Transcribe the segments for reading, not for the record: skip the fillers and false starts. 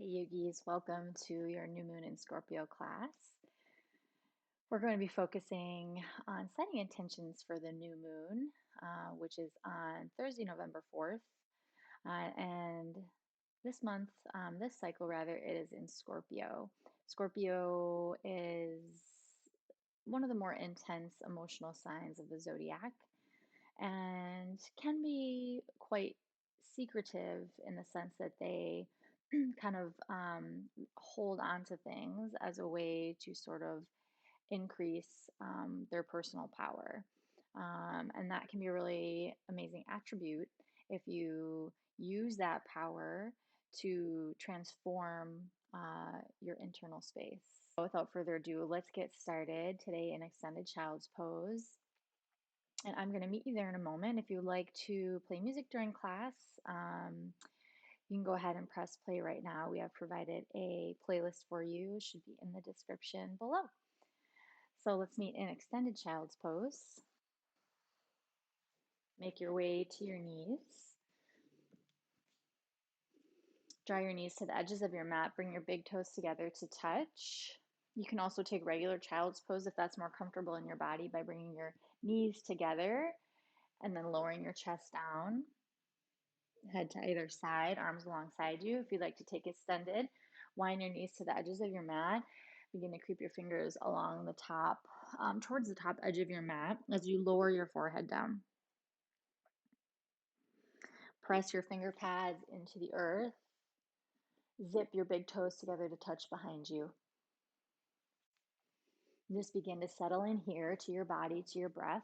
Hey yogis, welcome to your new moon in Scorpio class. We're going to be focusing on setting intentions for the new moon, which is on Thursday, November 4th. And this cycle rather, it is in Scorpio. Scorpio is one of the more intense emotional signs of the zodiac and can be quite secretive in the sense that they kind of hold on to things as a way to sort of increase their personal power. And that can be a really amazing attribute if you use that power to transform your internal space. So without further ado, let's get started today in extended child's pose. And I'm going to meet you there in a moment. If you would like to play music during class, you can go ahead and press play right now. We have provided a playlist for you. It should be in the description below. So let's meet in extended child's pose. Make your way to your knees. Draw your knees to the edges of your mat. Bring your big toes together to touch. You can also take regular child's pose if that's more comfortable in your body by bringing your knees together and then lowering your chest down. Head to either side, arms alongside you. If you'd like to take extended, wind your knees to the edges of your mat. Begin to creep your fingers along the top, towards the top edge of your mat as you lower your forehead down. Press your finger pads into the earth. Zip your big toes together to touch behind you. Just begin to settle in here to your body, to your breath.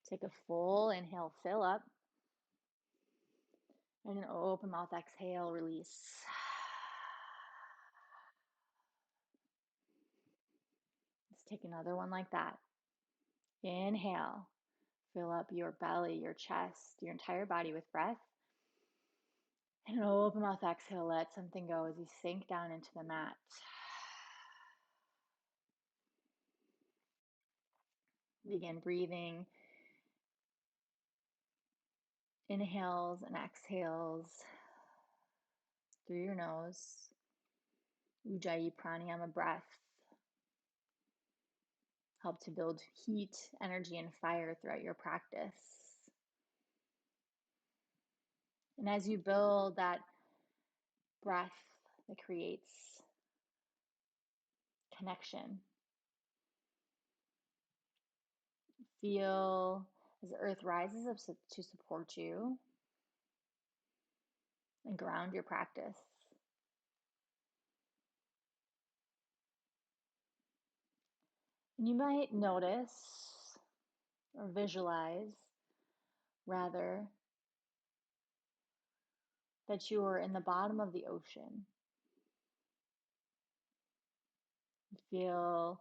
Take a full inhale, fill up. And an open mouth exhale, release. Let's take another one like that. Inhale, fill up your belly, your chest, your entire body with breath. And an open mouth exhale, let something go as you sink down into the mat. Begin breathing. Inhales and exhales through your nose. Ujjayi pranayama breath. Help to build heat, energy, and fire throughout your practice. And as you build that breath that creates connection, feel as the earth rises up to support you and ground your practice. And you might notice or visualize, rather, that you are in the bottom of the ocean. You feel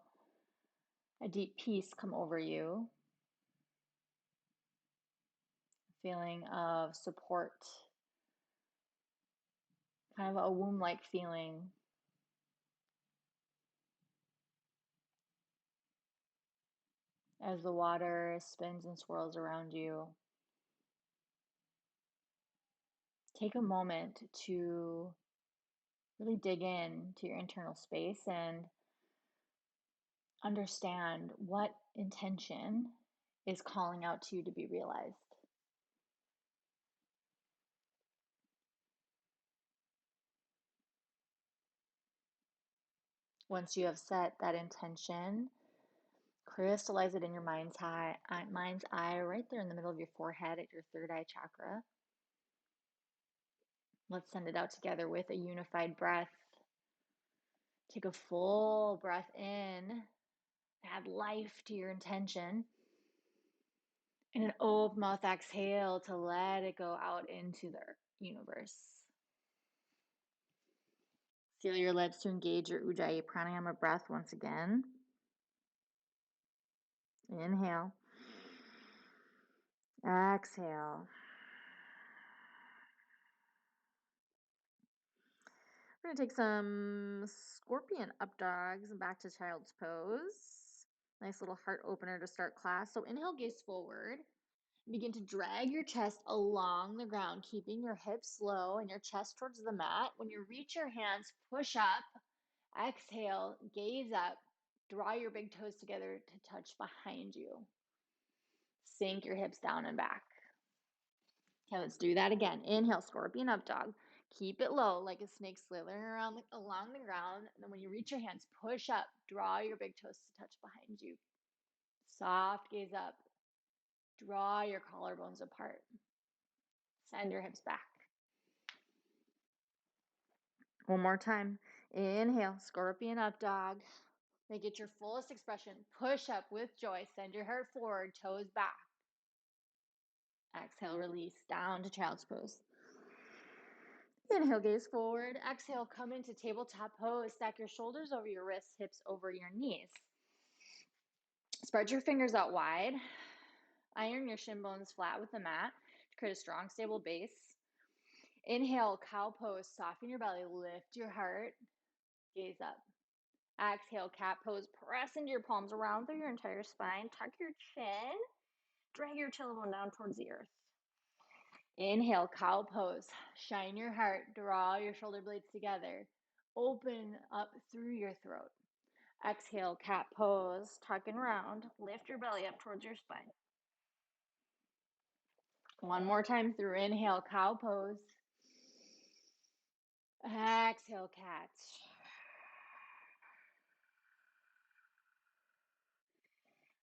a deep peace come over you, a feeling of support, kind of a womb-like feeling. As the water spins and swirls around you, take a moment to really dig in to your internal space and understand what intention is calling out to you to be realized. Once you have set that intention, crystallize it in your mind's eye, right there in the middle of your forehead at your third eye chakra. Let's send it out together with a unified breath. Take a full breath in, add life to your intention, and an open mouth exhale to let it go out into the universe. Feel your lips to engage your Ujjayi pranayama breath once again. Inhale. Exhale. We're going to take some scorpion up dogs and back to child's pose. Nice little heart opener to start class. So inhale, gaze forward. Begin to drag your chest along the ground, keeping your hips low and your chest towards the mat. When you reach your hands, push up, exhale, gaze up, draw your big toes together to touch behind you. Sink your hips down and back. Okay, let's do that again. Inhale, scorpion up dog. Keep it low like a snake slithering around along the ground. And then when you reach your hands, push up, draw your big toes to touch behind you. Soft gaze up. Draw your collarbones apart. Send your hips back. One more time. Inhale, scorpion up dog. Make it your fullest expression. Push up with joy. Send your heart forward, toes back. Exhale, release down to child's pose. Inhale, gaze forward. Exhale, come into tabletop pose. Stack your shoulders over your wrists, hips over your knees. Spread your fingers out wide. Iron your shin bones flat with the mat to create a strong, stable base. Inhale, cow pose. Soften your belly. Lift your heart. Gaze up. Exhale, cat pose. Press into your palms around through your entire spine. Tuck your chin. Drag your tailbone down towards the earth. Inhale, cow pose. Shine your heart. Draw your shoulder blades together. Open up through your throat. Exhale, cat pose. Tuck and round. Lift your belly up towards your spine. One more time through. Inhale, cow pose. Exhale, cat.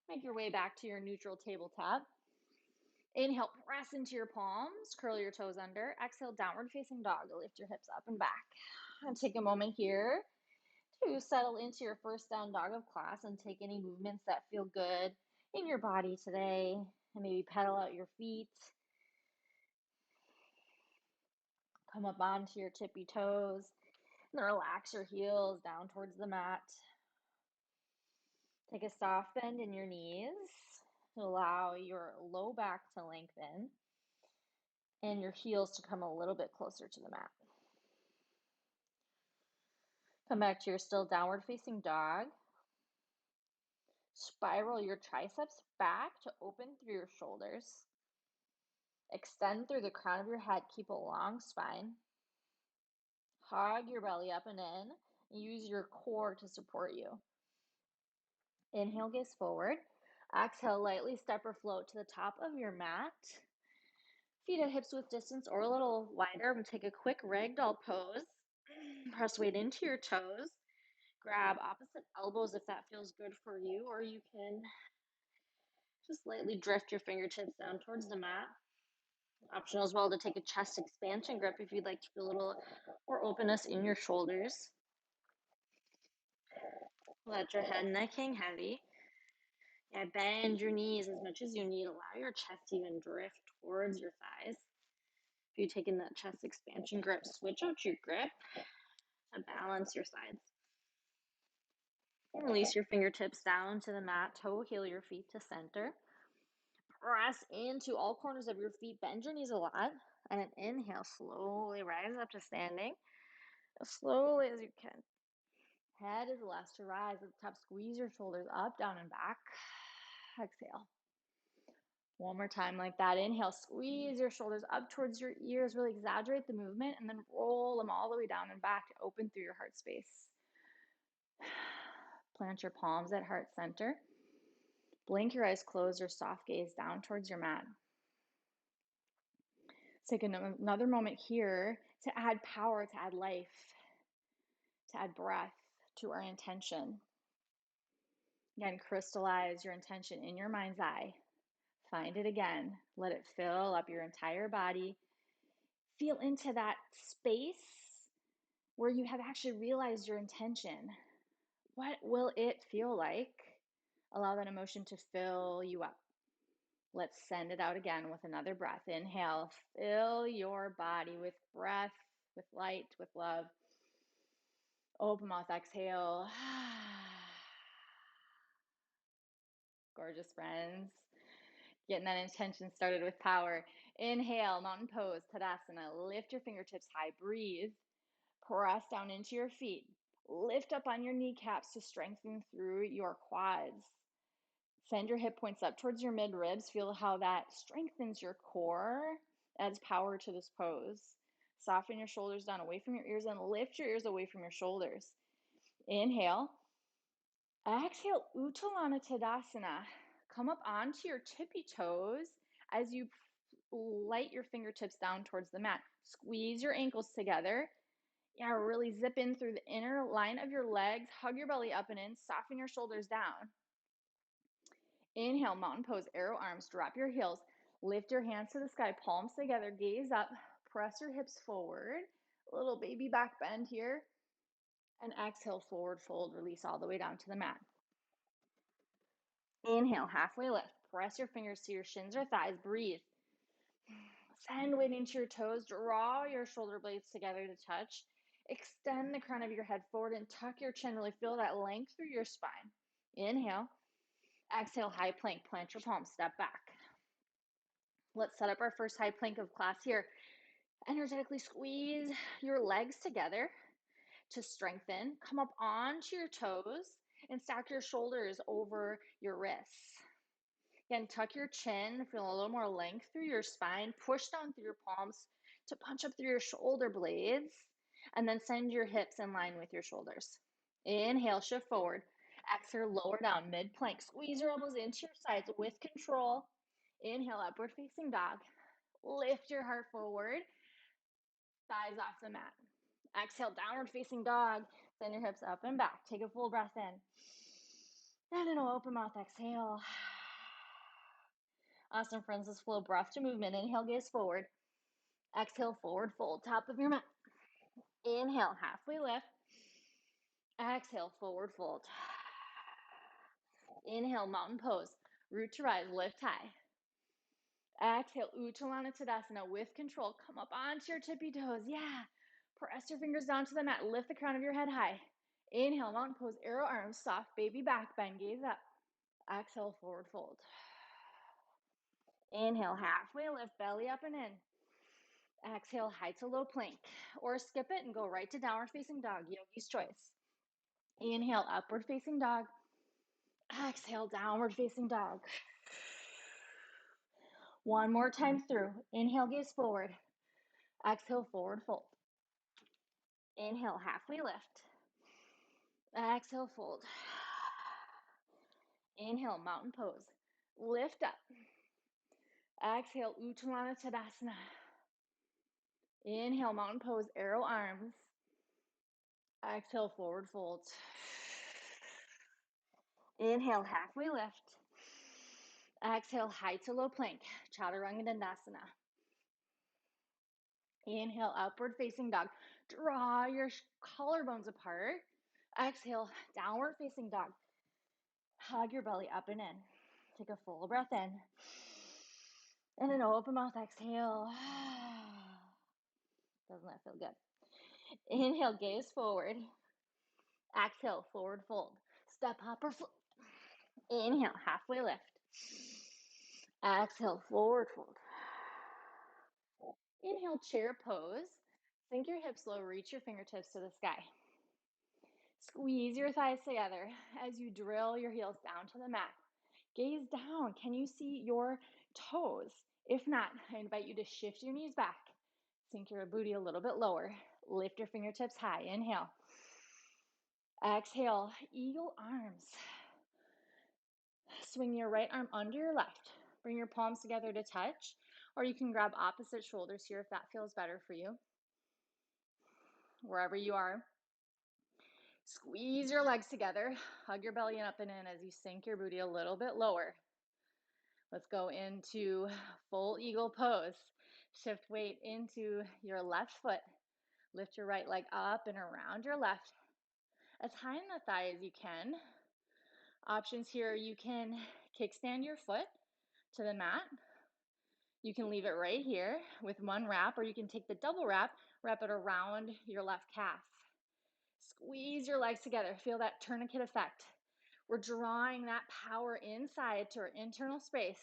Make your way back to your neutral tabletop. Inhale, press into your palms, curl your toes under. Exhale, downward facing dog. Lift your hips up and back. And take a moment here to settle into your first down dog of class and take any movements that feel good in your body today. And maybe pedal out your feet. Come up onto your tippy toes and relax your heels down towards the mat. Take a soft bend in your knees to allow your low back to lengthen and your heels to come a little bit closer to the mat. Come back to your still downward facing dog. Spiral your triceps back to open through your shoulders. Extend through the crown of your head. Keep a long spine. Hug your belly up and in. Use your core to support you. Inhale, gaze forward. Exhale, lightly step or float to the top of your mat. Feet at hips width distance or a little wider. And take a quick ragdoll pose. Press weight into your toes. Grab opposite elbows if that feels good for you, or you can just lightly drift your fingertips down towards the mat. Optional as well to take a chest expansion grip if you'd like to feel a little more openness in your shoulders. Let your head and neck hang heavy. Yeah, bend your knees as much as you need. Allow your chest to even drift towards your thighs. If you're taking that chest expansion grip, switch out your grip to balance your sides. And release your fingertips down to the mat. Toe heel your feet to center. Press into all corners of your feet. Bend your knees a lot. And an inhale, slowly rise up to standing. As slowly as you can. Head is the last to rise at the top. Squeeze your shoulders up, down, and back. Exhale. One more time like that. Inhale, squeeze your shoulders up towards your ears. Really exaggerate the movement and then roll them all the way down and back to open through your heart space. Plant your palms at heart center. Blink your eyes closed or soft gaze down towards your mat. Let's take another moment here to add power, to add life, to add breath to our intention. Again, crystallize your intention in your mind's eye. Find it again. Let it fill up your entire body. Feel into that space where you have actually realized your intention. What will it feel like? Allow that emotion to fill you up. Let's send it out again with another breath. Inhale, fill your body with breath, with light, with love. Open mouth, exhale. Gorgeous friends. Getting that intention started with power. Inhale, mountain pose, Tadasana. Lift your fingertips high. Breathe. Press down into your feet. Lift up on your kneecaps to strengthen through your quads. Send your hip points up towards your mid-ribs. Feel how that strengthens your core, adds power to this pose. Soften your shoulders down away from your ears and lift your ears away from your shoulders. Inhale. Exhale, Uttanasana Tadasana. Come up onto your tippy toes as you light your fingertips down towards the mat. Squeeze your ankles together. Yeah, really zip in through the inner line of your legs. Hug your belly up and in. Soften your shoulders down. Inhale, mountain pose, arrow arms. Drop your heels. Lift your hands to the sky, palms together. Gaze up. Press your hips forward. A little baby back bend here. And exhale, forward fold. Release all the way down to the mat. Inhale, halfway lift. Press your fingers to your shins or thighs. Breathe. Send weight into your toes. Draw your shoulder blades together to touch. Extend the crown of your head forward and tuck your chin. Really feel that length through your spine. Inhale. Exhale, high plank. Plant your palms. Step back. Let's set up our first high plank of class here. Energetically squeeze your legs together to strengthen. Come up onto your toes and stack your shoulders over your wrists. Again, tuck your chin, feel a little more length through your spine. Push down through your palms to punch up through your shoulder blades, and then send your hips in line with your shoulders. Inhale, shift forward. Exhale, lower down, mid-plank. Squeeze your elbows into your sides with control. Inhale, upward facing dog. Lift your heart forward, thighs off the mat. Exhale, downward facing dog. Send your hips up and back. Take a full breath in. And an open mouth exhale. Awesome, friends. Let's flow breath to movement. Inhale, gaze forward. Exhale, forward fold. Top of your mat. Inhale, halfway lift. Exhale, forward fold. Inhale, mountain pose. Root to rise, lift high. Exhale, Uttanasana Tadasana with control. Come up onto your tippy toes. Yeah. Press your fingers down to the mat. Lift the crown of your head high. Inhale, mountain pose, arrow arms, soft baby back bend. Gaze up. Exhale, forward fold. Inhale, halfway lift, belly up and in. Exhale, high to low plank, or skip it and go right to downward facing dog, yogi's choice. Inhale, upward facing dog. Exhale, downward facing dog. One more time through. Inhale, gaze forward. Exhale, forward fold. Inhale, halfway lift. Exhale, fold. Inhale, mountain pose. Lift up. Exhale, Uttanasana Tadasana. Inhale, mountain pose, arrow arms. Exhale, forward fold. Inhale, halfway lift. Exhale, high to low plank, Chaturanga Dandasana. Inhale, upward facing dog. Draw your collarbones apart. Exhale, downward facing dog. Hug your belly up and in. Take a full breath in. And an open mouth exhale. Doesn't that feel good? Inhale, gaze forward. Exhale, forward fold. Step up or float. Inhale, halfway lift. Exhale, forward fold. Inhale, chair pose. Sink your hips low, reach your fingertips to the sky. Squeeze your thighs together as you drill your heels down to the mat. Gaze down. Can you see your toes? If not, I invite you to shift your knees back. Sink your booty a little bit lower. Lift your fingertips high. Inhale. Exhale, eagle arms. Swing your right arm under your left. Bring your palms together to touch, or you can grab opposite shoulders here if that feels better for you. Wherever you are. Squeeze your legs together. Hug your belly up and in as you sink your booty a little bit lower. Let's go into full eagle pose. Shift weight into your left foot. Lift your right leg up and around your left. As high in the thigh as you can. Options here, you can kickstand your foot to the mat. You can leave it right here with one wrap, or you can take the double wrap it around your left calf. Squeeze your legs together. Feel that tourniquet effect. We're drawing that power inside to our internal space,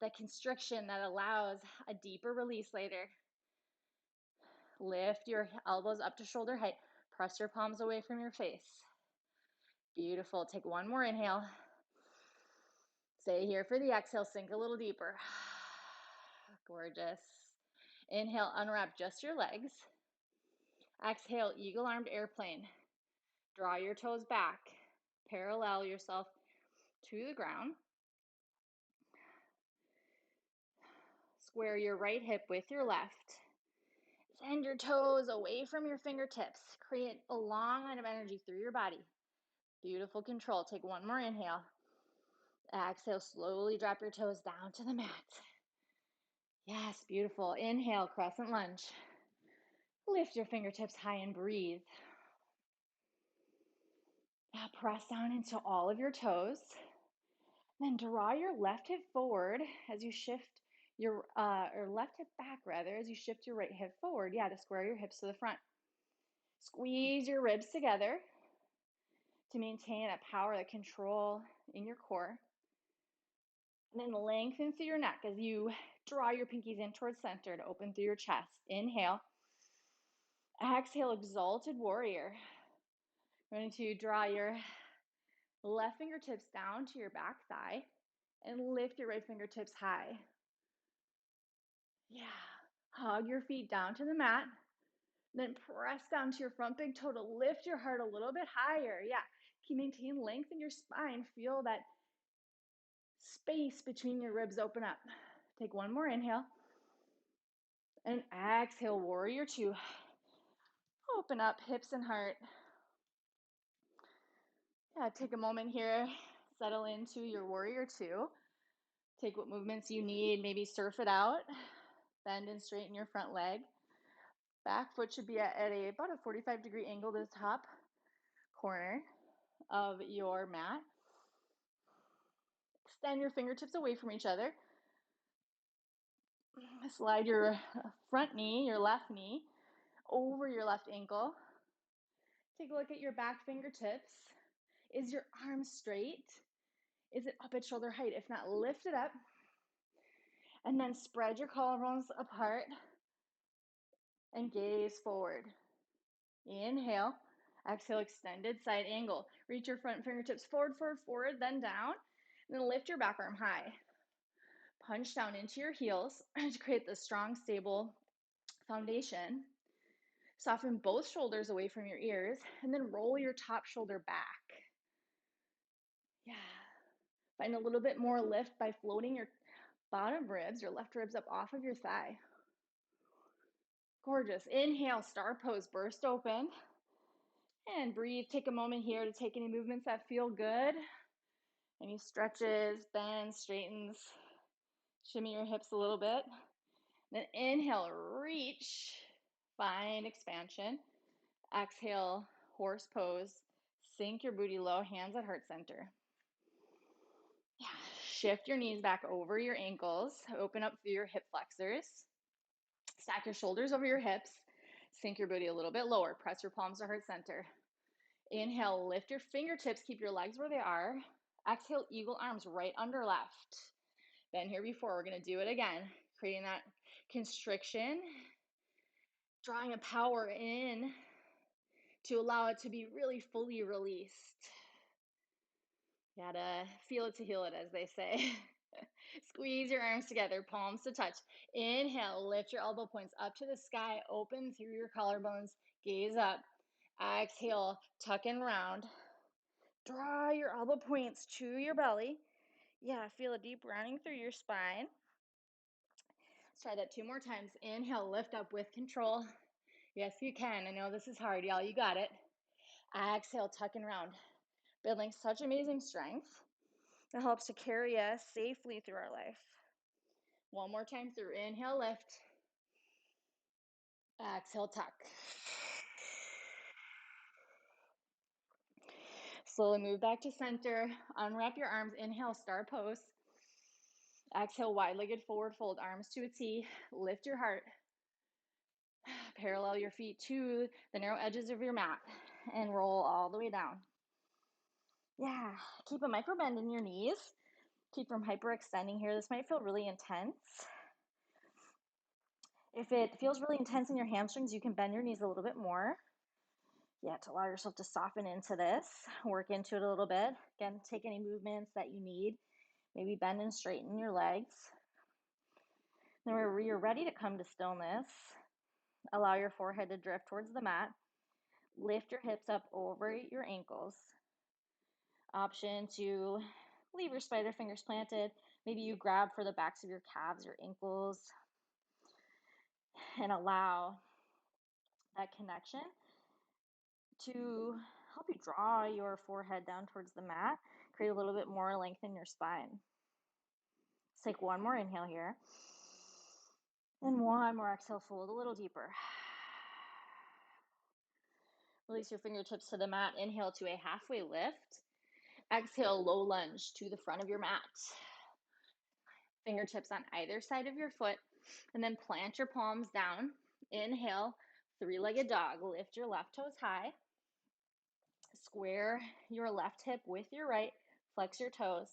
that constriction that allows a deeper release later. Lift your elbows up to shoulder height. Press your palms away from your face. Beautiful. Take one more inhale. Stay here for the exhale, sink a little deeper. Gorgeous. Inhale, unwrap just your legs. Exhale, eagle-armed airplane. Draw your toes back. Parallel yourself to the ground. Square your right hip with your left. Send your toes away from your fingertips. Create a long line of energy through your body. Beautiful control. Take one more inhale. Exhale, slowly drop your toes down to the mat. Yes, beautiful. Inhale, crescent lunge. Lift your fingertips high and breathe. Now press down into all of your toes. Then draw your left hip forward as you shift your, or left hip back rather, as you shift your right hip forward. Yeah, to square your hips to the front. Squeeze your ribs together to maintain that power, that control in your core. And then lengthen through your neck as you draw your pinkies in towards center to open through your chest. Inhale. Exhale, Exalted Warrior. You're going to draw your left fingertips down to your back thigh and lift your right fingertips high. Yeah. Hug your feet down to the mat. Then press down to your front big toe to lift your heart a little bit higher. Yeah. Keep maintain length in your spine. Feel that space between your ribs open up. Take one more inhale. And exhale, warrior two. Open up hips and heart. Yeah, take a moment here. Settle into your warrior two. Take what movements you need. Maybe surf it out. Bend and straighten your front leg. Back foot should be at about a 45-degree angle to the top corner of your mat. Extend your fingertips away from each other. Slide your front knee, your left knee, over your left ankle. Take a look at your back fingertips. Is your arm straight? Is it up at shoulder height? If not, lift it up. And then spread your collarbones apart and gaze forward. Inhale. Exhale, extended side angle. Reach your front fingertips forward, forward, forward, then down. And then lift your back arm high. Punch down into your heels to create the strong, stable foundation. Soften both shoulders away from your ears, and then roll your top shoulder back. Yeah. Find a little bit more lift by floating your bottom ribs, your left ribs up off of your thigh. Gorgeous. Inhale, star pose, burst open. And breathe. Take a moment here to take any movements that feel good. Any stretches, bends, straightens. Shimmy your hips a little bit. Then inhale, reach. Find expansion. Exhale, horse pose. Sink your booty low, hands at heart center. Yeah. Shift your knees back over your ankles. Open up through your hip flexors. Stack your shoulders over your hips. Sink your booty a little bit lower. Press your palms to heart center. Inhale, lift your fingertips. Keep your legs where they are. Exhale, eagle arms right under left. Been here before. We're going to do it again. Creating that constriction. Drawing a power in to allow it to be really fully released. You gotta feel it to heal it, as they say. Squeeze your arms together, palms to touch. Inhale, lift your elbow points up to the sky, open through your collarbones, gaze up. Exhale, tuck and round. Draw your elbow points to your belly. Yeah, feel a deep rounding through your spine. Let's try that two more times. Inhale, lift up with control. Yes, you can. I know this is hard, y'all. You got it. Exhale, tuck and round. Building such amazing strength. It helps to carry us safely through our life. One more time through. Inhale, lift. Exhale, tuck. Slowly move back to center. Unwrap your arms. Inhale, star pose. Exhale, wide-legged forward fold, arms to a T. Lift your heart. Parallel your feet to the narrow edges of your mat and roll all the way down. Yeah, keep a micro bend in your knees. Keep from hyperextending here. This might feel really intense. If it feels really intense in your hamstrings, you can bend your knees a little bit more. Yeah, to allow yourself to soften into this, work into it a little bit. Again, take any movements that you need. Maybe bend and straighten your legs. Then when you're ready to come to stillness, allow your forehead to drift towards the mat. Lift your hips up over your ankles. Option to leave your spider fingers planted. Maybe you grab for the backs of your calves, your ankles, and allow that connection to help you draw your forehead down towards the mat, create a little bit more length in your spine. Let's take one more inhale here. And one more exhale, fold a little deeper. Release your fingertips to the mat. Inhale to a halfway lift. Exhale, low lunge to the front of your mat. Fingertips on either side of your foot, and then plant your palms down. Inhale, three-legged dog. Lift your left toes high. Square your left hip with your right. Flex your toes.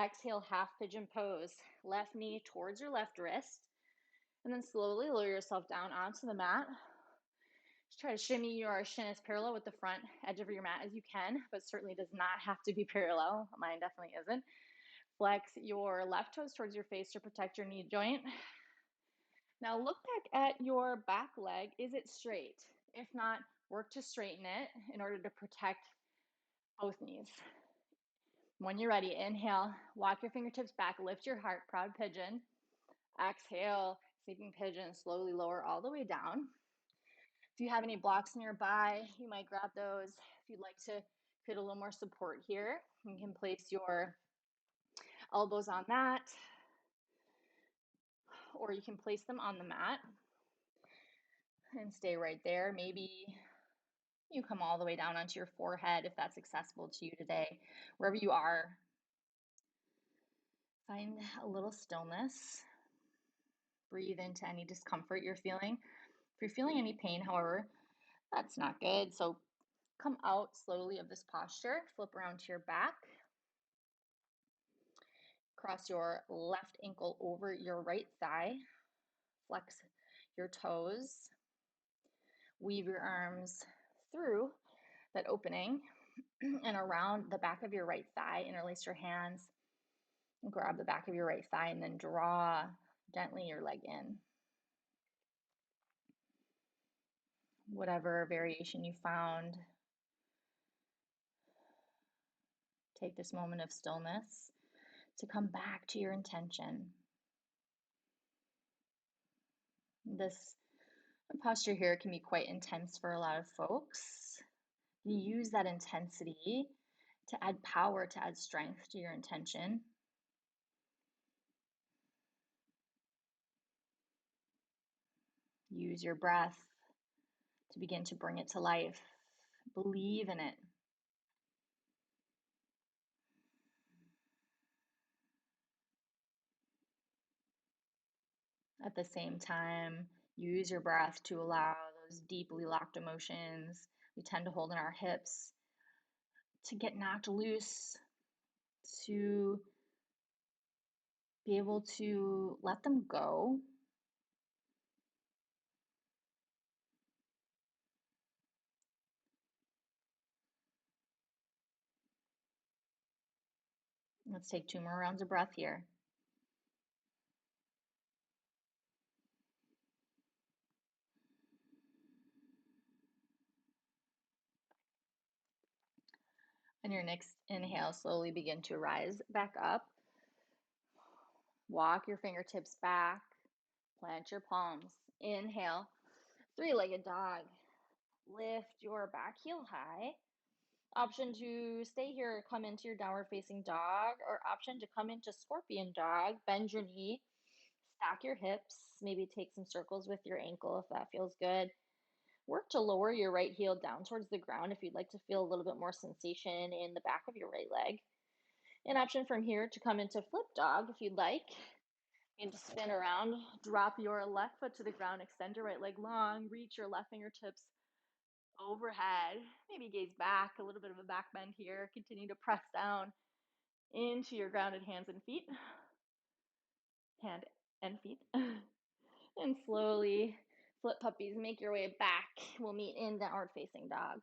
Exhale, half pigeon pose. Left knee towards your left wrist. And then slowly lower yourself down onto the mat. Just try to shimmy your shin as parallel with the front edge of your mat as you can, but certainly does not have to be parallel. Mine definitely isn't. Flex your left toes towards your face to protect your knee joint. Now look back at your back leg. Is it straight? If not, work to straighten it in order to protect both knees. When you're ready, inhale, walk your fingertips back, lift your heart, proud pigeon. Exhale, sleeping pigeon, slowly lower all the way down. If you have any blocks nearby, you might grab those. If you'd like to create a little more support here, you can place your elbows on that, or you can place them on the mat and stay right there. Maybe you come all the way down onto your forehead if that's accessible to you today. Wherever you are, find a little stillness. Breathe into any discomfort you're feeling. If you're feeling any pain, however, that's not good. So come out slowly of this posture, flip around to your back. Cross your left ankle over your right thigh. Flex your toes. Weave your arms through that opening and around the back of your right thigh. Interlace your hands and grab the back of your right thigh and then draw gently your leg in. Whatever variation you found, take this moment of stillness to come back to your intention. This posture here can be quite intense for a lot of folks. You use that intensity to add power, to add strength to your intention. Use your breath to begin to bring it to life. Believe in it. At the same time, use your breath to allow those deeply locked emotions we tend to hold in our hips to get knocked loose, to be able to let them go. Let's take 2 more rounds of breath here. On your next inhale, slowly begin to rise back up. Walk your fingertips back. Plant your palms. Inhale, three-legged dog. Lift your back heel high. Option to stay here, come into your downward facing dog, or option to come into scorpion dog. Bend your knee, stack your hips, maybe take some circles with your ankle if that feels good. Work to lower your right heel down towards the ground if you'd like to feel a little bit more sensation in the back of your right leg. An option from here to come into flip dog if you'd like. And to spin around, drop your left foot to the ground, extend your right leg long, reach your left fingertips overhead, maybe gaze back, a little bit of a back bend here. Continue to press down into your grounded hands and feet. Hand and feet. And slowly flip puppies, make your way back. We'll meet in downward facing dog.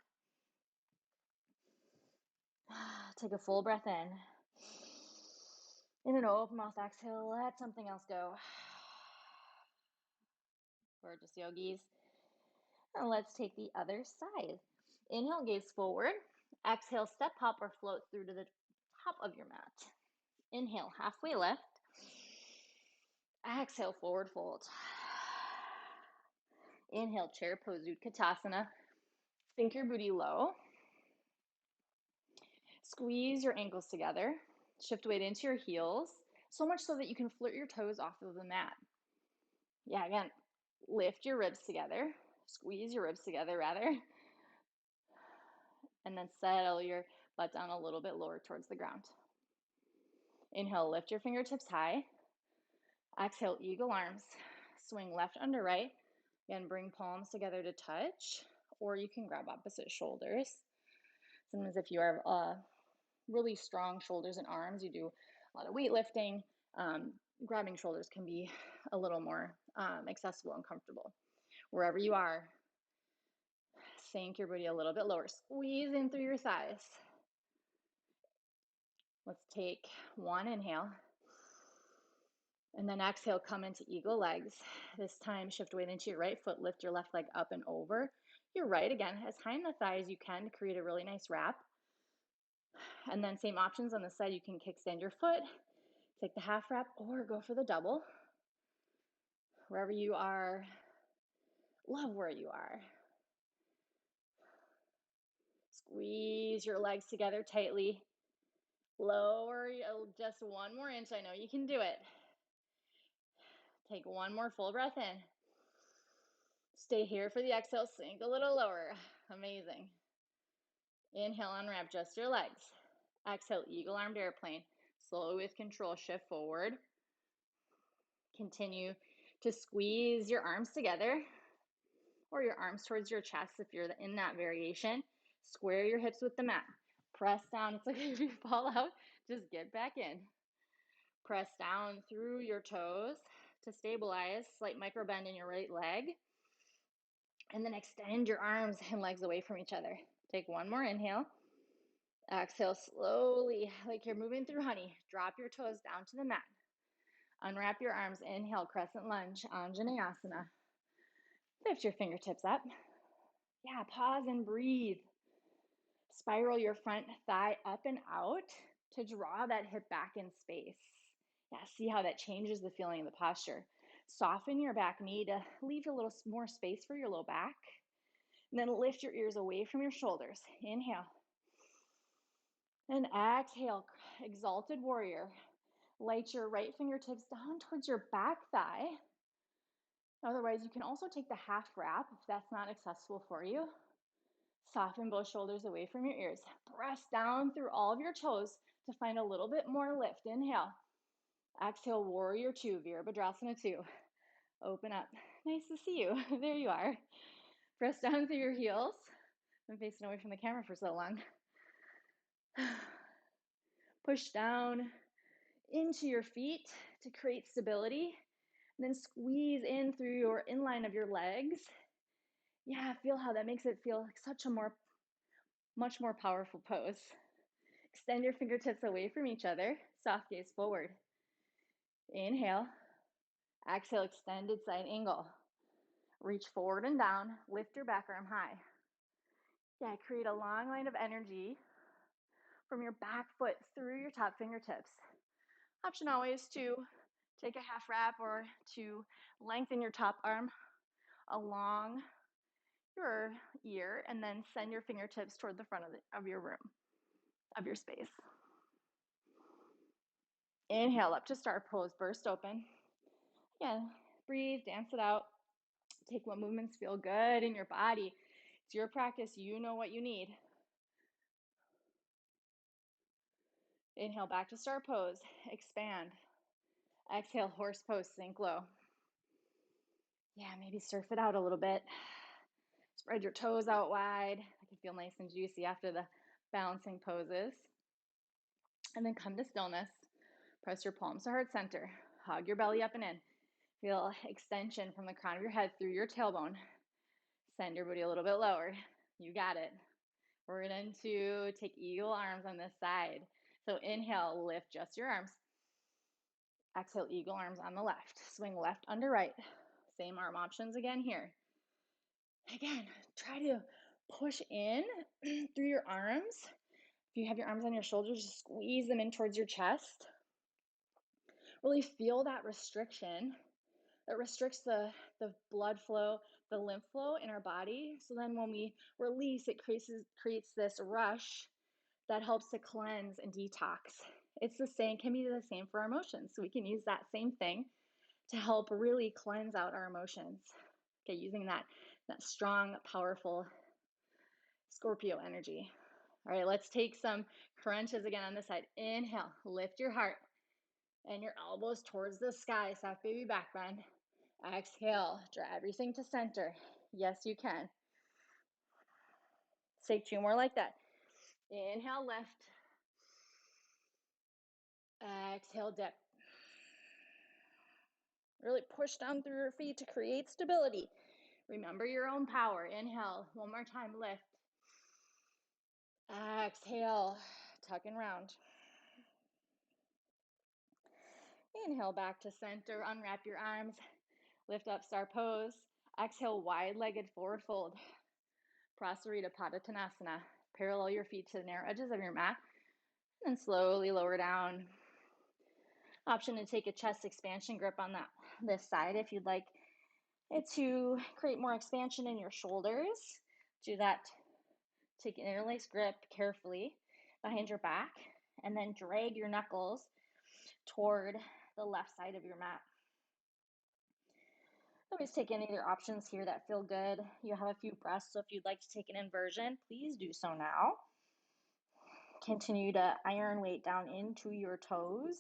Take a full breath in. In an open mouth exhale, let something else go. Gorgeous yogis. And let's take the other side. Inhale, gaze forward. Exhale, step hop or float through to the top of your mat. Inhale, halfway lift. Exhale, forward fold. Inhale, chair pose, Sukhasana. Sink your booty low. Squeeze your ankles together. Shift weight into your heels, so much so that you can flirt your toes off of the mat. Yeah, again, lift your ribs together. Squeeze your ribs together, rather. And then settle your butt down a little bit lower towards the ground. Inhale, lift your fingertips high. Exhale, eagle arms. Swing left under right. Again, bring palms together to touch, or you can grab opposite shoulders. Sometimes if you have really strong shoulders and arms, you do a lot of weightlifting, grabbing shoulders can be a little more accessible and comfortable. Wherever you are, sink your booty a little bit lower. Squeeze in through your thighs. Let's take one inhale. And then exhale, come into eagle legs. This time, shift weight into your right foot. Lift your left leg up and over your right. Again, as high in the thigh as you can to create a really nice wrap. And then same options on the side. You can kickstand your foot, take the half wrap, or go for the double. Wherever you are, love where you are. Squeeze your legs together tightly. Lower just one more inch. I know you can do it. Take one more full breath in. Stay here for the exhale. Sink a little lower. Amazing. Inhale, unwrap just your legs. Exhale, eagle armed airplane. Slowly with control, shift forward. Continue to squeeze your arms together or your arms towards your chest if you're in that variation. Square your hips with the mat. Press down. It's like if you fall out, just get back in. Press down through your toes to stabilize. Slight micro bend in your right leg. And then extend your arms and legs away from each other. Take one more inhale. Exhale slowly, like you're moving through honey. Drop your toes down to the mat. Unwrap your arms. Inhale, crescent lunge, Anjaneyasana. Lift your fingertips up. Yeah, pause and breathe. Spiral your front thigh up and out to draw that hip back in space. Yeah, see how that changes the feeling of the posture. Soften your back knee to leave a little more space for your low back. And then lift your ears away from your shoulders. Inhale. And exhale, Exalted Warrior. Light your right fingertips down towards your back thigh. Otherwise, you can also take the half wrap if that's not accessible for you. Soften both shoulders away from your ears. Press down through all of your toes to find a little bit more lift. Inhale. Exhale, Warrior 2, Virabhadrasana 2. Open up. Nice to see you. There you are. Press down through your heels. I've been facing away from the camera for so long. Push down into your feet to create stability. And then squeeze in through your inline of your legs. Yeah, feel how that makes it feel like such a much more powerful pose. Extend your fingertips away from each other. Soft gaze forward. Inhale. Exhale, extended side angle. Reach forward and down. Lift your back arm high. Yeah, create a long line of energy from your back foot through your top fingertips. Option always to take a half wrap or to lengthen your top arm along your ear and then send your fingertips toward the front of your room, of your space. Inhale up to star pose, burst open. Again, breathe, dance it out. Take what movements feel good in your body. It's your practice, you know what you need. Inhale back to star pose, expand. Exhale, horse pose, sink low. Yeah, maybe surf it out a little bit. Spread your toes out wide. That can feel nice and juicy after the balancing poses. And then come to stillness. Press your palms to heart center. Hug your belly up and in. Feel extension from the crown of your head through your tailbone. Send your booty a little bit lower. You got it. We're going to take eagle arms on this side. So inhale, lift just your arms. Exhale, eagle arms on the left. Swing left under right. Same arm options again here. Again, try to push in through your arms. If you have your arms on your shoulders, just squeeze them in towards your chest. Really feel that restriction. That restricts the blood flow, the lymph flow in our body. So then when we release, it creates this rush that helps to cleanse and detox. It's the same, can be the same for our emotions. So we can use that same thing to help really cleanse out our emotions. Okay, using that strong, powerful Scorpio energy. All right, let's take some crunches again on this side. Inhale, lift your heart and your elbows towards the sky, soft baby back bend. Exhale, draw everything to center. Yes, you can. Let's take 2 more like that. Inhale, lift. Exhale, dip. Really push down through your feet to create stability. Remember your own power. Inhale, one more time, lift. Exhale, tuck and round. Inhale, back to center, unwrap your arms, lift up, star pose. Exhale, wide-legged forward fold. Prasarita Tadasana. Parallel your feet to the narrow edges of your mat, and then slowly lower down. Option to take a chest expansion grip on this side if you'd like it to create more expansion in your shoulders. Do that. Take an interlace grip carefully behind your back, and then drag your knuckles toward the left side of your mat. Always take any of your options here that feel good. You have a few breaths, so if you'd like to take an inversion, please do so now. Continue to iron weight down into your toes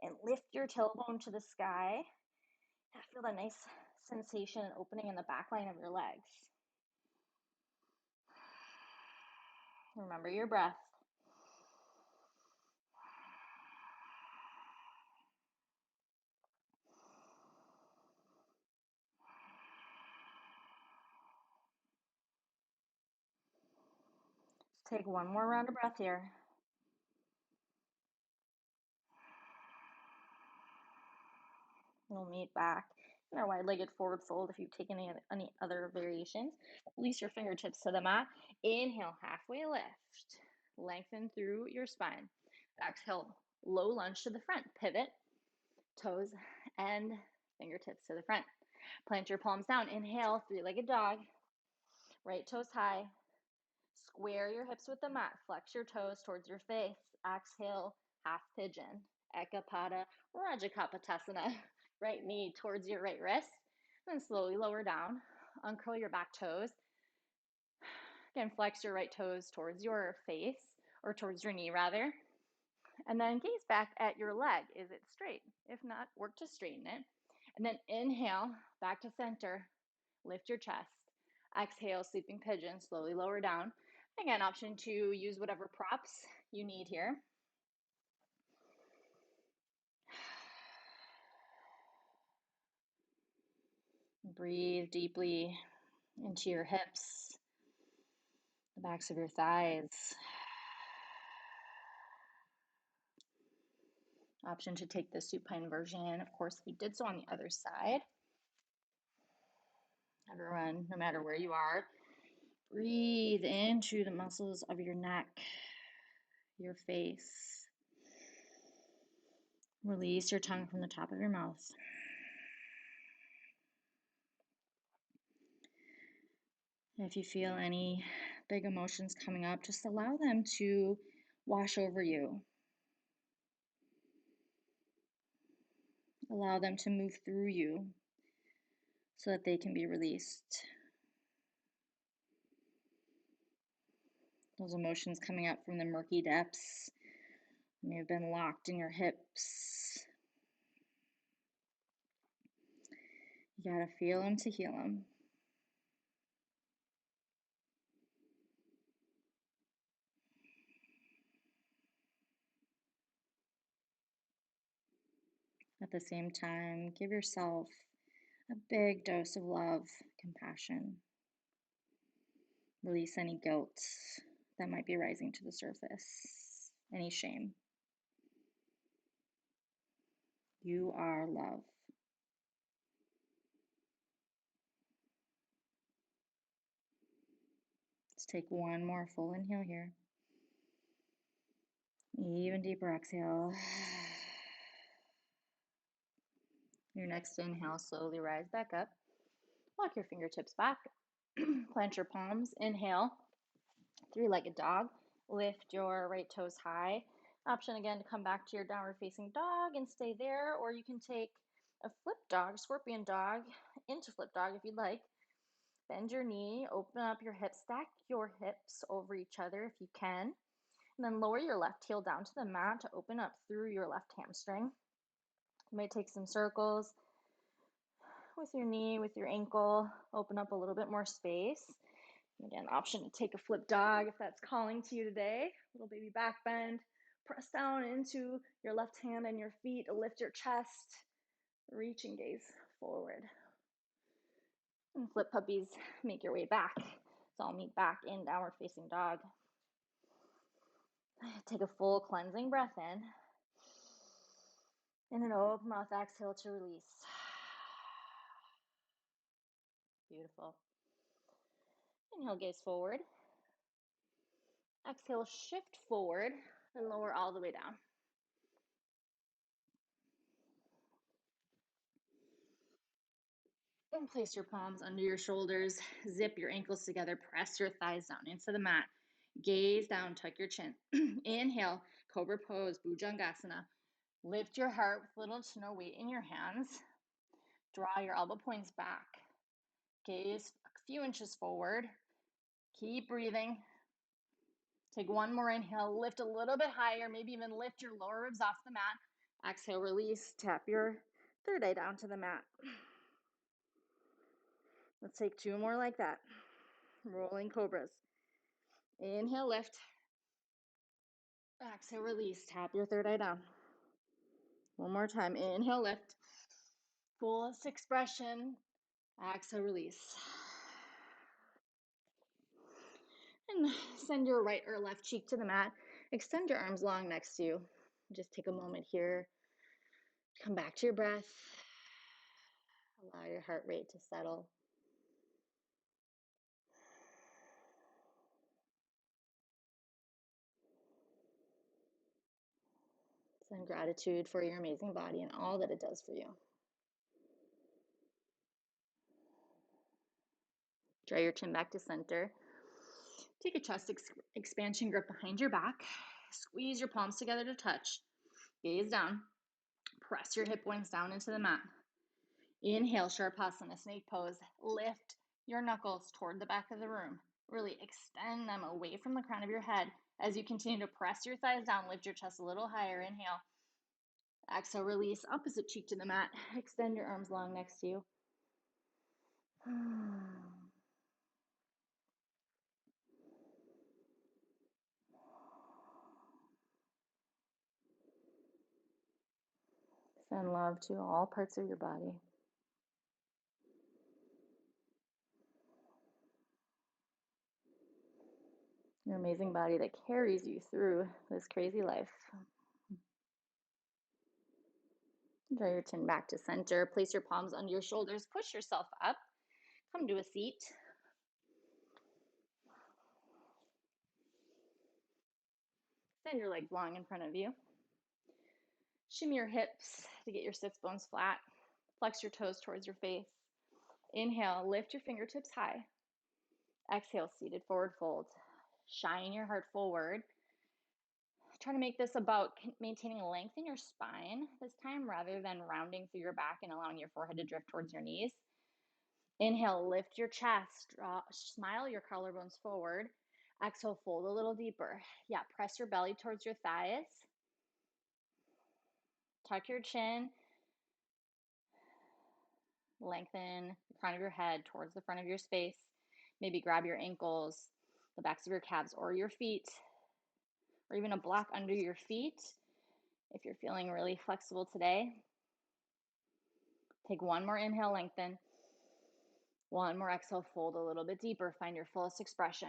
and lift your tailbone to the sky. Feel that nice sensation and opening in the back line of your legs. Remember your breath. Let's take one more round of breath here. We'll meet back in our wide-legged forward fold. If you've taken any other variations, release your fingertips to the mat. Inhale, halfway lift. Lengthen through your spine. Exhale, low lunge to the front. Pivot, toes and fingertips to the front. Plant your palms down. Inhale, three-legged dog. Right toes high. Square your hips with the mat. Flex your toes towards your face. Exhale, half pigeon. Ekapada Rajakapatasana. Right knee towards your right wrist. Then slowly lower down. Uncurl your back toes. Again, flex your right toes towards your face, or towards your knee rather. And then gaze back at your leg. Is it straight? If not, work to straighten it. And then inhale, back to center. Lift your chest. Exhale, sleeping pigeon. Slowly lower down. Again, option to use whatever props you need here. Breathe deeply into your hips, the backs of your thighs. Option to take the supine version. Of course, we did so on the other side. Everyone, no matter where you are, breathe into the muscles of your neck, your face. Release your tongue from the top of your mouth. If you feel any big emotions coming up, just allow them to wash over you. Allow them to move through you so that they can be released. Those emotions coming up from the murky depths may have been locked in your hips. You gotta feel them to heal them. At the same time, give yourself a big dose of love, compassion. Release any guilt that might be rising to the surface, any shame. You are love. Let's take one more full inhale here. Even deeper exhale. Your next inhale, slowly rise back up. Walk your fingertips back. Plant your palms. Inhale, three-legged dog. Lift your right toes high. Option again to come back to your downward facing dog and stay there, or you can take a flip dog, scorpion dog, into flip dog if you'd like. Bend your knee, open up your hips, stack your hips over each other if you can, and then lower your left heel down to the mat to open up through your left hamstring. You might take some circles with your knee, with your ankle, open up a little bit more space. Again, option to take a flip dog if that's calling to you today. Little baby back bend. Press down into your left hand and your feet. Lift your chest. Reach and gaze forward. And flip puppies, make your way back. So I'll meet back in downward facing dog. Take a full cleansing breath in. And an open mouth exhale to release. Beautiful. Inhale, gaze forward. Exhale, shift forward and lower all the way down. And place your palms under your shoulders. Zip your ankles together. Press your thighs down into the mat. Gaze down, tuck your chin. Inhale, cobra pose, Bhujangasana. Lift your heart with little to no weight in your hands. Draw your elbow points back. Gaze a few inches forward. Keep breathing. Take one more inhale. Lift a little bit higher. Maybe even lift your lower ribs off the mat. Exhale, release. Tap your third eye down to the mat. Let's take two more like that. Rolling cobras. Inhale, lift. Exhale, release. Tap your third eye down. One more time. Inhale, lift. Fullest expression. Exhale, release. And send your right or left cheek to the mat. Extend your arms long next to you. Just take a moment here. Come back to your breath. Allow your heart rate to settle. Send gratitude for your amazing body and all that it does for you. Draw your chin back to center. Take a chest expansion grip behind your back. Squeeze your palms together to touch. Gaze down. Press your hip points down into the mat. Inhale, Shavasana, snake pose. Lift your knuckles toward the back of the room. Really extend them away from the crown of your head. As you continue to press your thighs down, lift your chest a little higher. Inhale. Exhale, release. Opposite cheek to the mat. Extend your arms long next to you. Send love to all parts of your body. Your amazing body that carries you through this crazy life. Draw your chin back to center. Place your palms under your shoulders. Push yourself up. Come to a seat. Send your legs long in front of you. Shimmy your hips to get your sits bones flat. Flex your toes towards your face. Inhale, lift your fingertips high. Exhale, seated forward fold. Shine your heart forward. Try to make this about maintaining length in your spine this time rather than rounding through your back and allowing your forehead to drift towards your knees. Inhale, lift your chest. Smile your collarbones forward. Exhale, fold a little deeper. Yeah, press your belly towards your thighs. Tuck your chin. Lengthen the crown of your head towards the front of your space. Maybe grab your ankles, the backs of your calves, or your feet, or even a block under your feet if you're feeling really flexible today. Take one more inhale, lengthen. One more exhale, fold a little bit deeper. Find your fullest expression.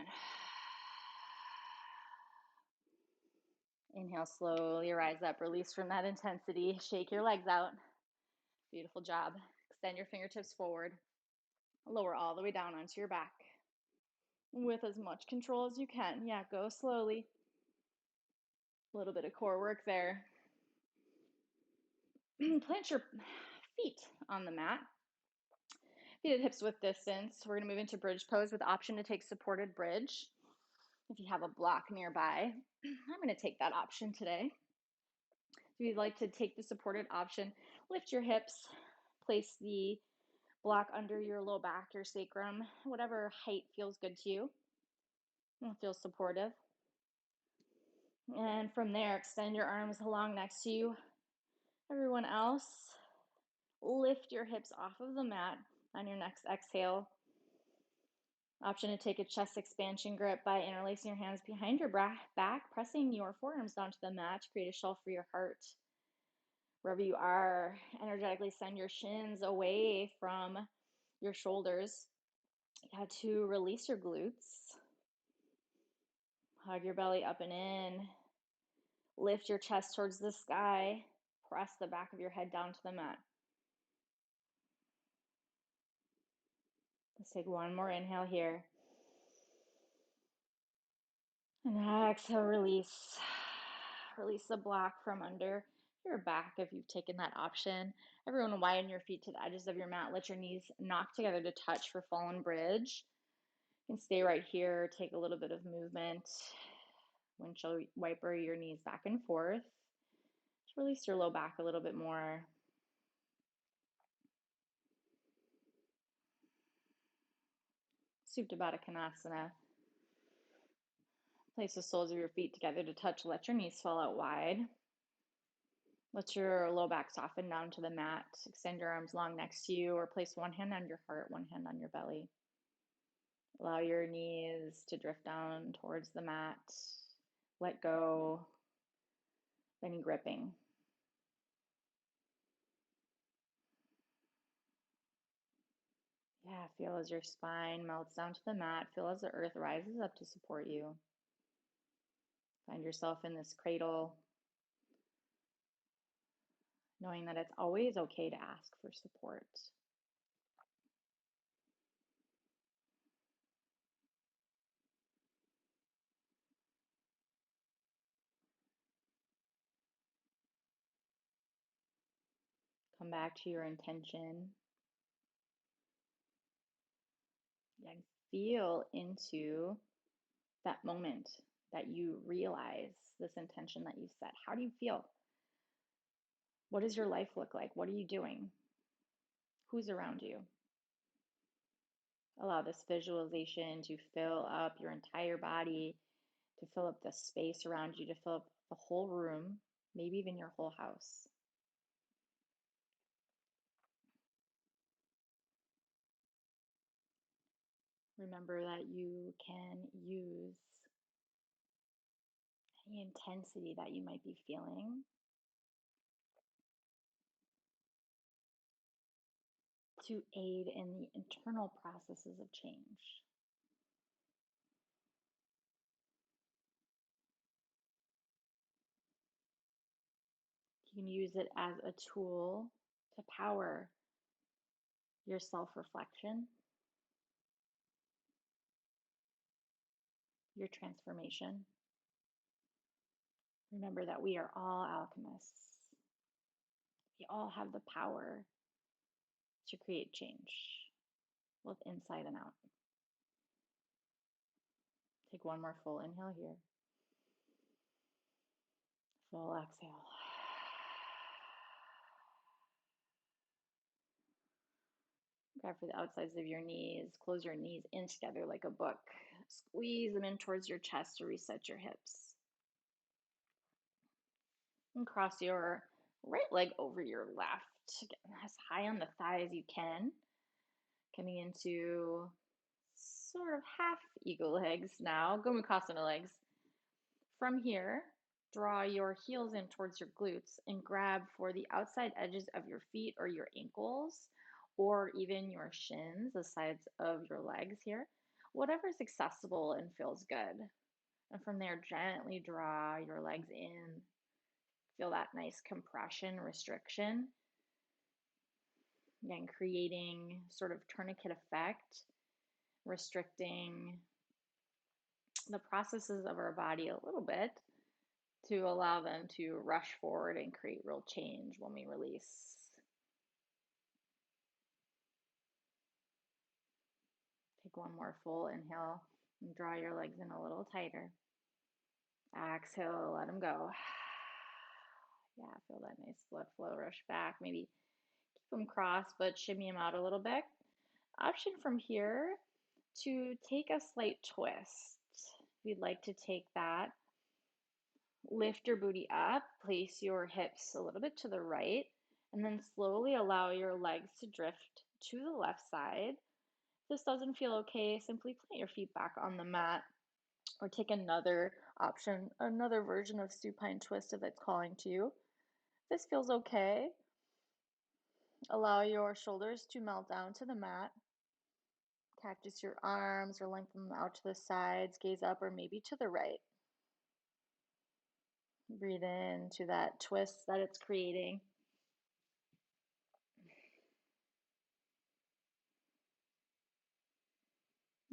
Inhale, slowly rise up, release from that intensity, shake your legs out. Beautiful job. Extend your fingertips forward, lower all the way down onto your back with as much control as you can. Yeah, go slowly. A little bit of core work there. Plant your feet on the mat. Feet at hips width distance. We're going to move into bridge pose with the option to take supported bridge. If you have a block nearby, I'm going to take that option today. If you'd like to take the supported option, lift your hips, place the block under your low back, your sacrum, whatever height feels good to you and feels supportive. And from there, extend your arms along next to you. Everyone else, lift your hips off of the mat on your next exhale. Option to take a chest expansion grip by interlacing your hands behind your back, pressing your forearms down to the mat to create a shelf for your heart. Wherever you are, energetically send your shins away from your shoulders. You have to release your glutes. Hug your belly up and in. Lift your chest towards the sky. Press the back of your head down to the mat. Let's take one more inhale here. And exhale, release. Release the block from under your back if you've taken that option. Everyone widen your feet to the edges of your mat. Let your knees knock together to touch for fallen bridge. You can stay right here, take a little bit of movement. Windshield wiper your knees back and forth. Just release your low back a little bit more. Supta Baddha Konasana. Place the soles of your feet together to touch. Let your knees fall out wide. Let your low back soften down to the mat. Extend your arms long next to you or place one hand on your heart, one hand on your belly. Allow your knees to drift down towards the mat. Let go of any gripping. Yeah, feel as your spine melts down to the mat. Feel as the earth rises up to support you. Find yourself in this cradle, knowing that it's always okay to ask for support. Come back to your intention and feel into that moment that you realize this intention that you set. How do you feel? What does your life look like? What are you doing? Who's around you? Allow this visualization to fill up your entire body, to fill up the space around you, to fill up the whole room, maybe even your whole house. Remember that you can use any intensity that you might be feeling to aid in the internal processes of change. You can use it as a tool to power your self-reflection, your transformation. Remember that we are all alchemists. We all have the power to create change, both inside and out. Take one more full inhale here. Full exhale. Grab for the outsides of your knees. Close your knees in together like a book. Squeeze them in towards your chest to reset your hips. And cross your right leg over your left. Get as high on the thigh as you can. Coming into sort of half eagle legs now. Gomukhasana legs. From here, draw your heels in towards your glutes and grab for the outside edges of your feet or your ankles, or even your shins, the sides of your legs here. Whatever's accessible and feels good. And from there, gently draw your legs in. Feel that nice compression, restriction. Again, creating sort of tourniquet effect, restricting the processes of our body a little bit to allow them to rush forward and create real change when we release. Take one more full inhale and draw your legs in a little tighter. Exhale, let them go. Yeah, feel that nice blood flow rush back. Maybe keep them crossed, but shimmy them out a little bit. Option from here to take a slight twist. If you'd like to take that, lift your booty up, place your hips a little bit to the right, and then slowly allow your legs to drift to the left side. If this doesn't feel okay, simply plant your feet back on the mat or take another option, another version of supine twist if it's calling to you. If this feels okay, allow your shoulders to melt down to the mat. Cactus your arms or lengthen them out to the sides, gaze up or maybe to the right. Breathe into that twist that it's creating.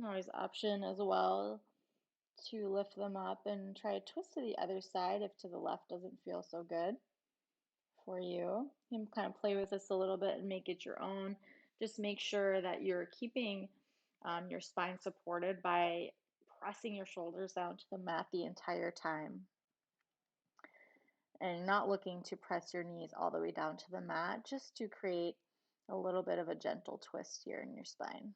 Always option as well to lift them up and try a twist to the other side if to the left doesn't feel so good for you. You can kind of play with this a little bit and make it your own. Just make sure that you're keeping your spine supported by pressing your shoulders down to the mat the entire time and not looking to press your knees all the way down to the mat, just to create a little bit of a gentle twist here in your spine.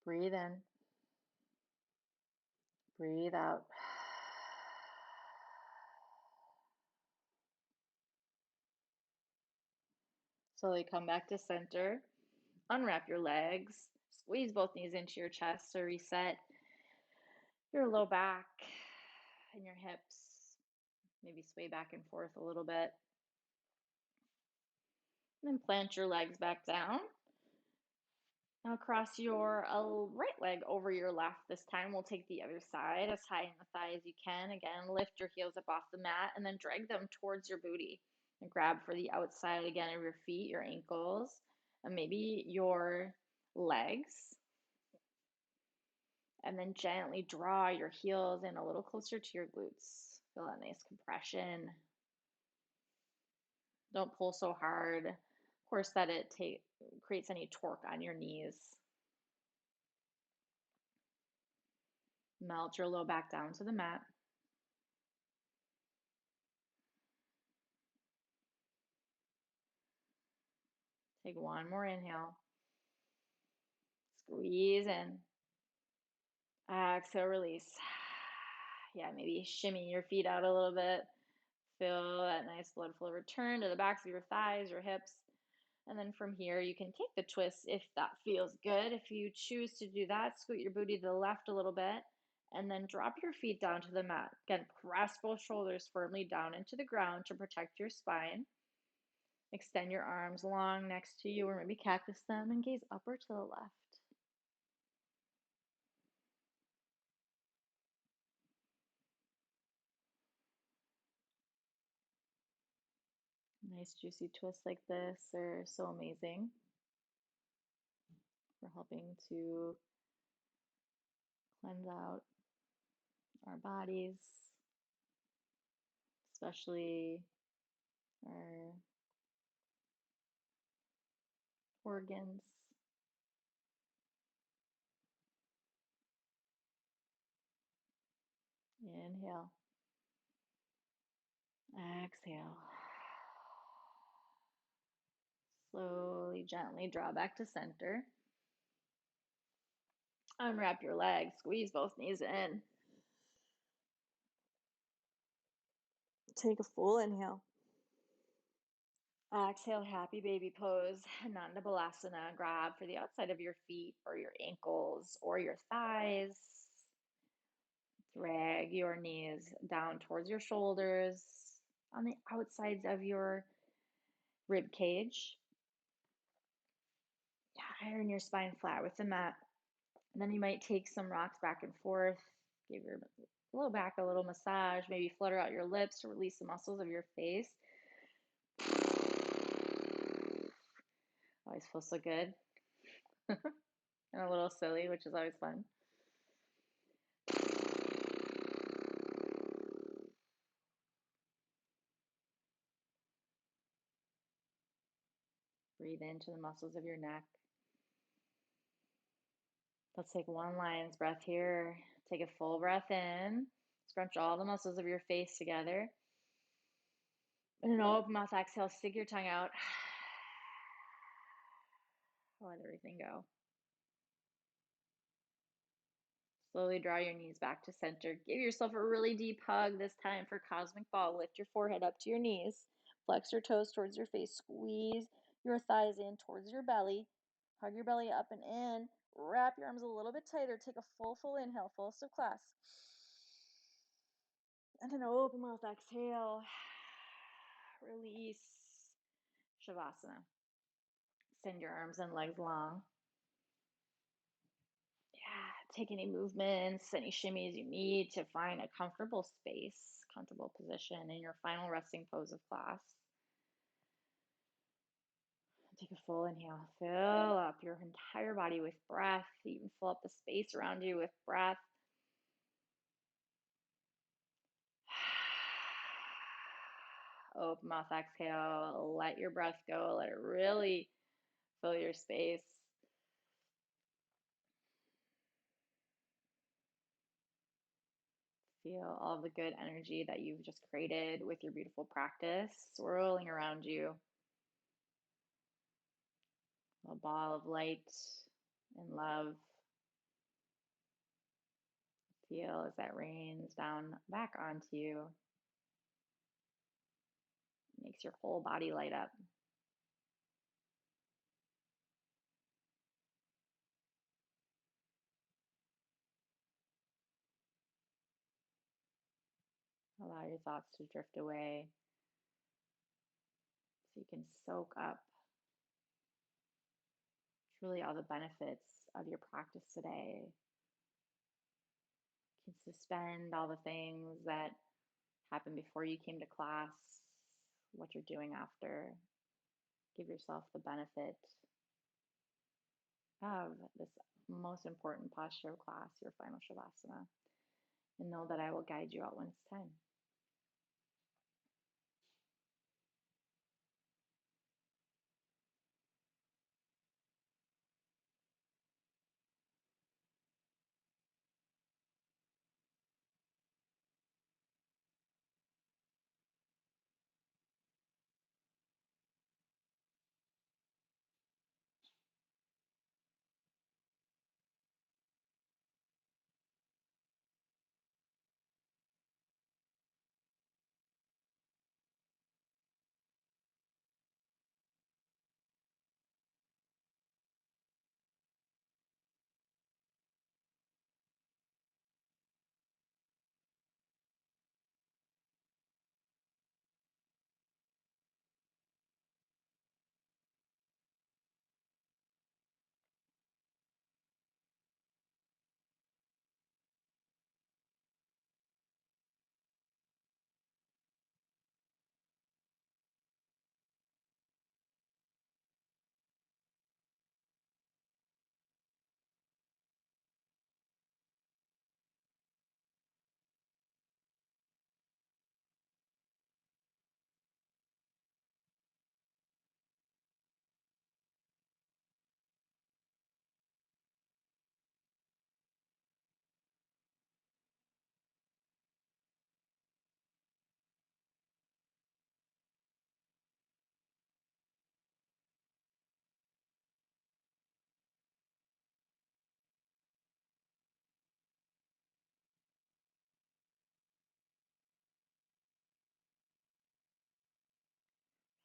Breathe in, breathe out. Slowly come back to center. Unwrap your legs. Squeeze both knees into your chest to reset your low back and your hips. Maybe sway back and forth a little bit. And then plant your legs back down. Now cross your right leg over your left. This time we'll take the other side as high in the thigh as you can. Again, lift your heels up off the mat and then drag them towards your booty. And grab for the outside again of your feet, your ankles, and maybe your legs. And then gently draw your heels in a little closer to your glutes. Feel that nice compression. Don't pull so hard, of course, that it creates any torque on your knees. Melt your low back down to the mat. Take one more inhale. Squeeze in. Exhale, release. Yeah, maybe shimmy your feet out a little bit. Feel that nice blood flow return to the backs of your thighs, your hips. And then from here, you can take the twist if that feels good. If you choose to do that, scoot your booty to the left a little bit and then drop your feet down to the mat. Again, press both shoulders firmly down into the ground to protect your spine. Extend your arms long next to you or maybe cactus them and gaze up or to the left. Nice juicy twists like this are so amazing for helping to cleanse out our bodies, especially our organs. Inhale. Exhale. Slowly, gently draw back to center. Unwrap your legs, squeeze both knees in. Take a full inhale. Exhale, happy baby pose, Nanda Balasana. Grab for the outside of your feet or your ankles or your thighs. Drag your knees down towards your shoulders on the outsides of your rib cage. Iron your spine flat with the mat. And then you might take some rocks back and forth, give your low back a little massage, maybe flutter out your lips to release the muscles of your face. Always feels so good. And a little silly, which is always fun. Breathe into the muscles of your neck. Let's take one lion's breath here. Take a full breath in. Scrunch all the muscles of your face together. And an open mouth exhale, stick your tongue out. Let everything go. Slowly draw your knees back to center. Give yourself a really deep hug this time for cosmic ball. Lift your forehead up to your knees. Flex your toes towards your face. Squeeze your thighs in towards your belly. Hug your belly up and in. Wrap your arms a little bit tighter. Take a full inhale, full Sukhasana. And an open mouth exhale. Release. Shavasana. Extend your arms and legs long. Yeah, take any movements, any shimmies you need to find a comfortable space, comfortable position in your final resting pose of class. Take a full inhale. Fill up your entire body with breath. Even fill up the space around you with breath. Open mouth exhale. Let your breath go. Let it really fill your space. Feel all the good energy that you've just created with your beautiful practice swirling around you. A ball of light and love. Feel as that rains down back onto you. Makes your whole body light up. Allow your thoughts to drift away so you can soak up truly all the benefits of your practice today. You can suspend all the things that happened before you came to class, what you're doing after. Give yourself the benefit of this most important posture of class, your final Shavasana, and know that I will guide you out when it's time.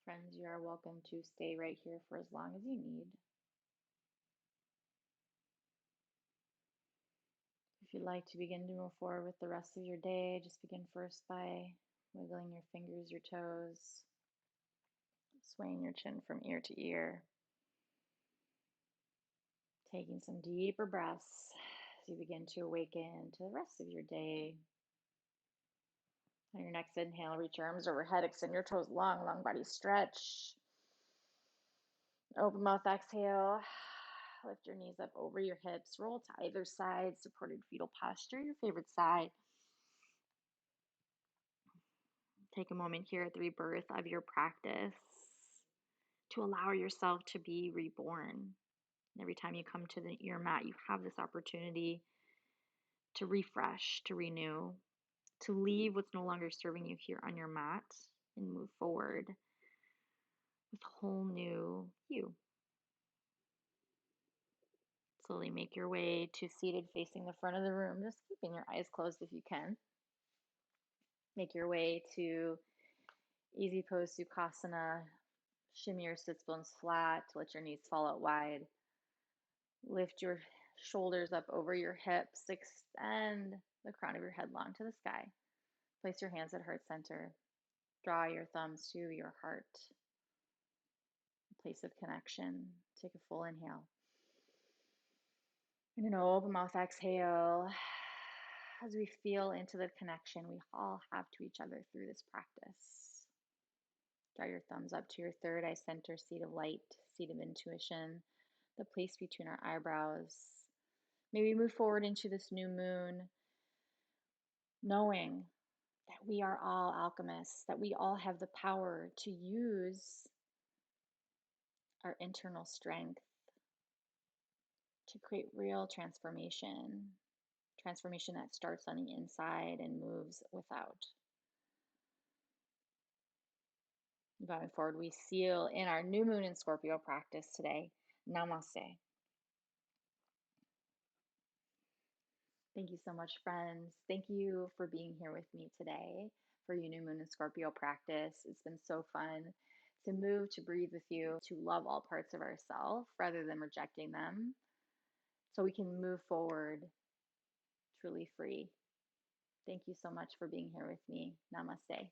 Friends, you are welcome to stay right here for as long as you need. If you'd like to begin to move forward with the rest of your day, just begin first by wiggling your fingers, your toes, swaying your chin from ear to ear. Taking some deeper breaths as you begin to awaken to the rest of your day. On your next inhale, reach your arms overhead, extend your toes long, long body stretch. Open mouth, exhale. Lift your knees up over your hips, roll to either side, supported fetal posture, your favorite side. Take a moment here at the rebirth of your practice to allow yourself to be reborn. Every time you come to your mat, you have this opportunity to refresh, to renew, to leave what's no longer serving you here on your mat and move forward with a whole new you. Slowly make your way to seated facing the front of the room, just keeping your eyes closed if you can. Make your way to easy pose Sukhasana. Shimmy your sits bones flat, let your knees fall out wide. Lift your shoulders up over your hips, extend the crown of your head long to the sky. Place your hands at heart center. Draw your thumbs to your heart, a place of connection. Take a full inhale. And an open mouth exhale. As we feel into the connection we all have to each other through this practice. Draw your thumbs up to your third eye center, seat of light, seat of intuition, the place between our eyebrows. May we move forward into this new moon, knowing that we are all alchemists, that we all have the power to use our internal strength to create real transformation, transformation that starts on the inside and moves without. Going forward, we seal in our new moon in Scorpio practice today. Namaste. Thank you so much, friends. Thank you for being here with me today for your new moon in Scorpio practice. It's been so fun to move, to breathe with you, to love all parts of ourselves rather than rejecting them, so we can move forward truly free. Thank you so much for being here with me. Namaste.